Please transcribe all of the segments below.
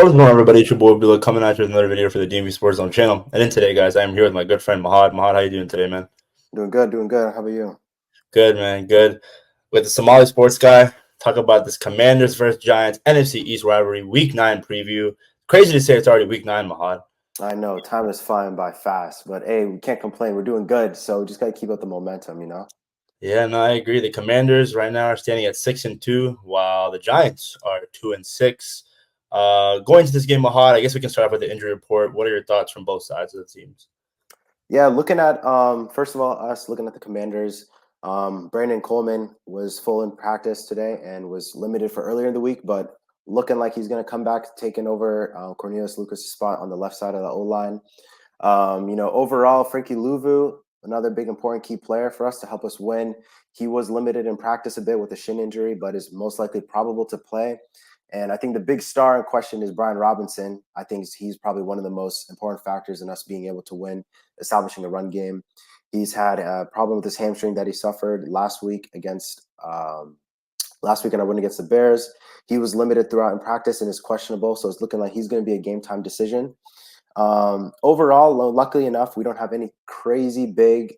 What's going on, everybody? It's your boy Abdullah coming at you with another video for the DMVSportsZone channel. And then today, guys, I am here with my good friend Mahad. Mahad, how you doing today, man? Doing good, doing good. How about you? Good, man. Good. With the Somali sports guy, talk about this Commanders versus Giants NFC East rivalry Week 9 preview. Crazy to say it's already Week 9, Mahad. I know time is flying by fast, but hey, we can't complain. We're doing good, so we just gotta keep up the momentum. Yeah, no, I agree. The Commanders right now are standing at 6-2, while the Giants are 2-6. Going to this game, Mahad, I guess we can start off with the injury report. What are your thoughts from both sides of the teams? Yeah, looking at first of all, us looking at the Commanders. Brandon Coleman was full in practice today and was limited for earlier in the week, but looking like he's gonna come back, taking over Cornelius Lucas' spot on the left side of the O line. Overall, Frankie Louvu, another big important key player for us to help us win. He was limited in practice a bit with a shin injury, but is most likely probable to play. And I think the big star in question is Brian Robinson. I think he's probably one of the most important factors in us being able to win, establishing a run game. He's had a problem with his hamstring that he suffered last week in our win against the Bears. He was limited throughout in practice and is questionable, so it's looking like he's going to be a game time decision. Overall, luckily enough, we don't have any crazy big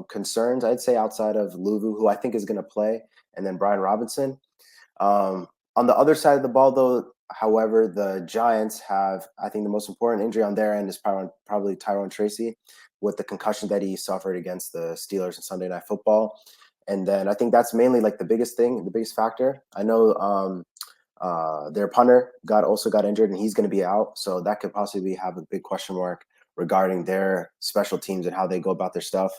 concerns, I'd say, outside of Luvu, who I think is going to play, and then Brian Robinson. On the other side of the ball, though, however, the Giants have, I think, the most important injury on their end is probably Tyrone Tracy with the concussion that he suffered against the Steelers in Sunday Night Football. And then I think that's mainly like the biggest thing, the biggest factor. I know their punter also got injured, and he's going to be out. So that could possibly have a big question mark regarding their special teams and how they go about their stuff.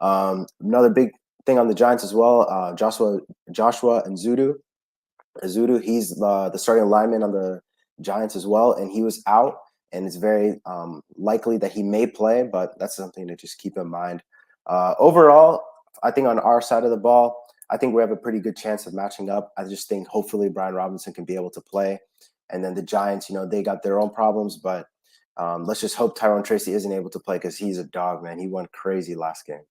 Another big thing on the Giants as well, Joshua and Zudu, he's the starting lineman on the Giants as well, and he was out, and it's very likely that he may play, but that's something to just keep in mind. Overall, I think on our side of the ball, I think we have a pretty good chance of matching up. I just think hopefully Brian Robinson can be able to play. And then the Giants, they got their own problems, but let's just hope Tyrone Tracy isn't able to play because he's a dog, man. He went crazy last game.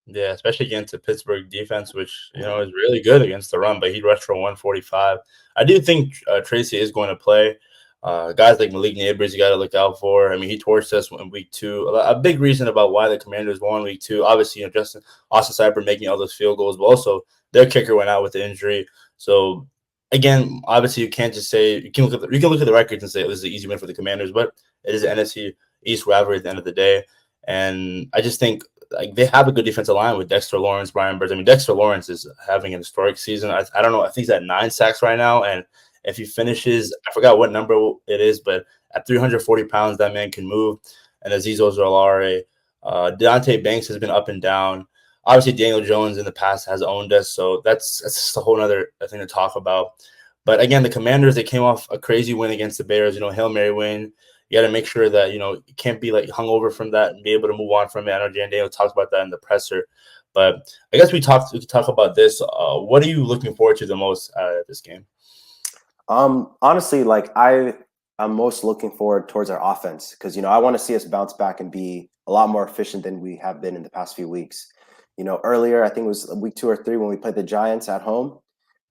Yeah, especially against the Pittsburgh defense, which is really good against the run, but he rushed for 145. I do think Tracy is going to play. Guys like Malik Neighbors, you got to look out for. I mean, he torched us in week 2. A big reason about why the Commanders won week 2. Obviously, Austin Cyber making all those field goals, but also their kicker went out with the injury. So again, obviously, you can't just say you can look at the records and say this is an easy win for the Commanders, but it is an NFC East rivalry at the end of the day. And I just think like they have a good defensive line with Dexter Lawrence, Brian Burns. I mean, Dexter Lawrence is having an historic season. I don't know. I think he's at 9 sacks right now, and if he finishes, I forgot what number it is, but at 340 pounds, that man can move. And Azeez Ojulari, Deontay Banks has been up and down. Obviously, Daniel Jones in the past has owned us, so that's just a whole other thing to talk about. But again, the Commanders, they came off a crazy win against the Bears. Hail Mary win. You got to make sure that you can't be like hungover from that and be able to move on from it. I know Jan Daniel talked about that in the presser, but I guess we could talk about this. What are you looking forward to the most out of this game? Honestly, I'm most looking forward towards our offense because I want to see us bounce back and be a lot more efficient than we have been in the past few weeks. Earlier, I think it was week 2 or 3 when we played the Giants at home.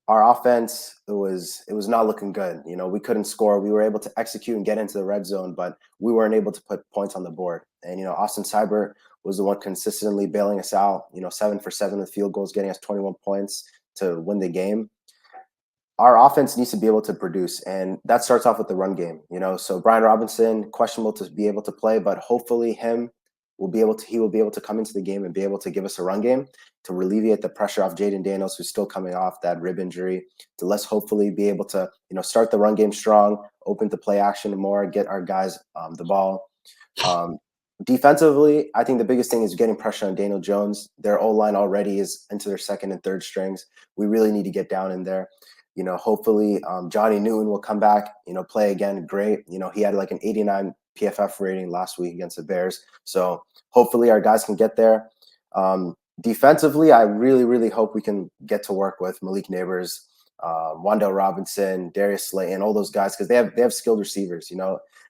Our offense, it was not looking good. We couldn't score. We were able to execute and get into the red zone, but we weren't able to put points on the board. And Austin Cyber was the one consistently bailing us out. 7 for 7 with field goals, getting us 21 points to win the game. Our offense needs to be able to produce, and that starts off with the run game. So Brian Robinson, questionable to be able to play, but hopefully he will be able to come into the game and be able to give us a run game to alleviate the pressure off Jaden Daniels, who's still coming off that rib injury, to let's hopefully be able to start the run game strong, open to play action more, get our guys the ball. Defensively, I think the biggest thing is getting pressure on Daniel Jones. Their O-line already is into their second and third strings. We really need to get down in there. Hopefully Johnny Newton will come back, play again. Great. He had like an 89 PFF rating last week against the Bears. So hopefully our guys can get there. Defensively, I really, really hope we can get to work with Malik Neighbors, Wandale Robinson, Darius Slayton, all those guys, because they have skilled receivers.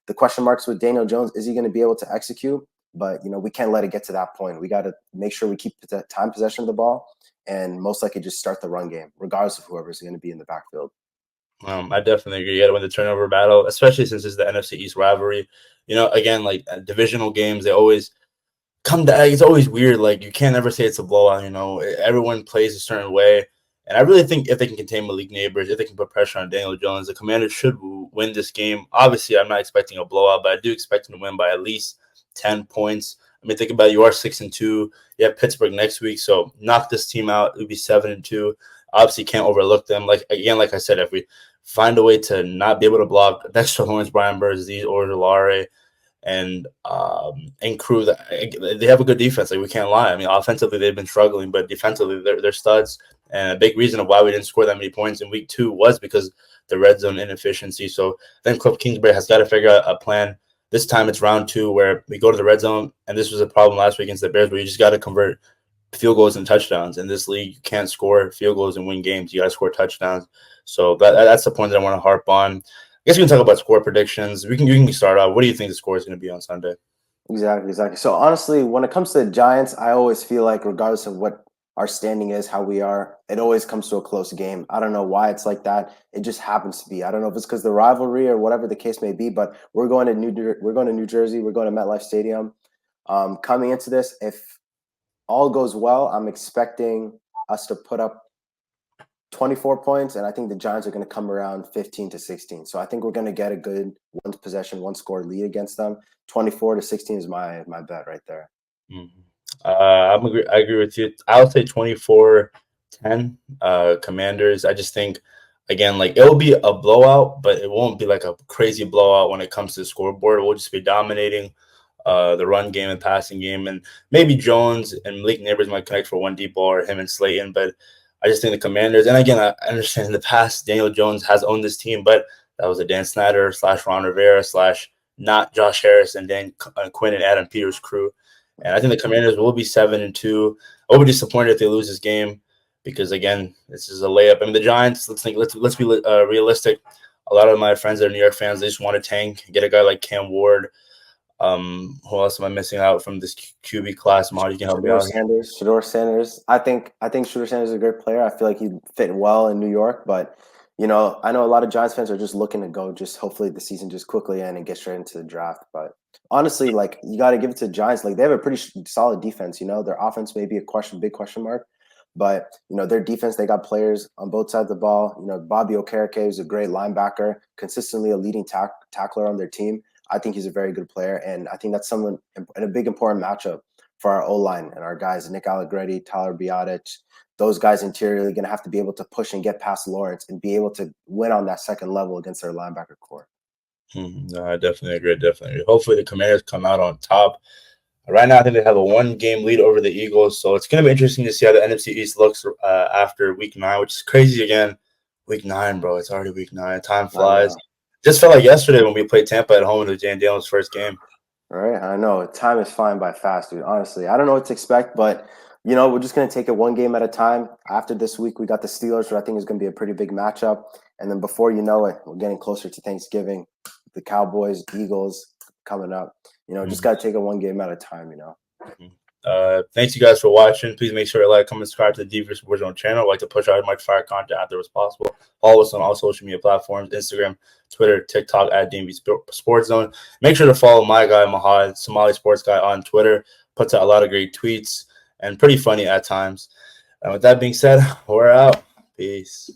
The question marks with Daniel Jones, is he going to be able to execute? But, we can't let it get to that point. We got to make sure we keep the time possession of the ball and most likely just start the run game, regardless of whoever's going to be in the backfield. I definitely agree. You got to win the turnover battle, especially since it's the NFC East rivalry. Again, like divisional games, they always come down. It's always weird. Like you can't ever say it's a blowout. Everyone plays a certain way, and I really think if they can contain Malik Neighbors, if they can put pressure on Daniel Jones, the Commanders should win this game. Obviously, I'm not expecting a blowout, but I do expect them to win by at least 10 points. I mean, think about it, you are 6-2. You have Pittsburgh next week, so knock this team out. It would be 7-2. Obviously, can't overlook them. Like I said, if we find a way to not be able to block Dexter Lawrence, Brian Burns, or Delare, and crew that they have a good defense. Like we can't lie. I mean, offensively they've been struggling, but defensively they're studs. And a big reason of why we didn't score that many points in week 2 was because the red zone inefficiency. So then Cliff Kingsbury has got to figure out a plan. This time it's round 2 where we go to the red zone, and this was a problem last week against the Bears where you just got to convert field goals and touchdowns. In this league, you can't score field goals and win games. You got to score touchdowns. So that's the point that I want to harp on. I guess we can talk about score predictions. You can start out. What do you think the score is going to be on Sunday? Exactly. So honestly, when it comes to the Giants, I always feel like regardless of what our standing is, how we are, it always comes to a close game. I don't know why it's like that. It just happens to be. I don't know if it's because the rivalry or whatever the case may be. But we're going to New Jersey. We're going to MetLife Stadium. Coming into this, if all goes well, I'm expecting us to put up 24 points, and I think the Giants are going to come around 15-16. So I think we're going to get a good one possession, one score lead against them. 24-16 is my bet right there. Mm-hmm. I agree with you. I'll say 24-10 Commanders. I just think, again, like it'll be a blowout, but it won't be like a crazy blowout when it comes to the scoreboard. We'll just be dominating the run game and passing game, and maybe Jones and Malik Neighbors might connect for one deep ball, or him and Slayton. But I just think the Commanders, and again, I understand in the past Daniel Jones has owned this team, but that was a Dan Snyder / Ron Rivera / not Josh Harris and Dan Quinn and Adam Peters crew. And I think the Commanders will be 7-2. I will be disappointed if they lose this game because, again, this is a layup. I mean, the Giants. Let's be realistic. A lot of my friends that are New York fans, they just want to tank, get a guy like Cam Ward. Who else am I missing out from this QB class? Mahal, you can help me out. Shedeur Sanders. I think Shedeur Sanders is a great player. I feel like he'd fit well in New York, but I know a lot of Giants fans are just looking to go. Just hopefully the season just quickly end and get straight into the draft. But honestly, like you got to give it to the Giants. Like they have a pretty solid defense. Their offense may be a big question mark, but their defense. They got players on both sides of the ball. Bobby Okereke is a great linebacker, consistently a leading tackler on their team. I think he's a very good player, and I think that's someone in a big important matchup for our O-line and our guys, Nick Allegretti, Tyler Biadasz. Those guys interiorly going to have to be able to push and get past Lawrence and be able to win on that second level against their linebacker core. No, I definitely agree. Definitely. Hopefully the Commanders come out on top. Right now, I think they have a 1-game lead over the Eagles, so it's going to be interesting to see how the NFC East looks after Week 9, which is crazy again. Week 9, bro. It's already Week 9. Time flies. Just felt like yesterday when we played Tampa at home in the Jan Daniels' first game. Right, I know. Time is flying by fast, dude. Honestly, I don't know what to expect, but we're just going to take it one game at a time. After this week, we got the Steelers, which I think is going to be a pretty big matchup. And then before you know it, we're getting closer to Thanksgiving. The Cowboys, Eagles coming up. Just got to take it one game at a time, Thanks you guys for watching. Please make sure to like, comment, subscribe to the DMVSportsZone channel. I'd like to push out as much fire content out there as possible. Follow us on all social media platforms, Instagram, Twitter, TikTok at DMVSportsZone. Make sure to follow my guy, Mahad, Somali Sports Guy on Twitter. Puts out a lot of great tweets and pretty funny at times. And with that being said, we're out. Peace.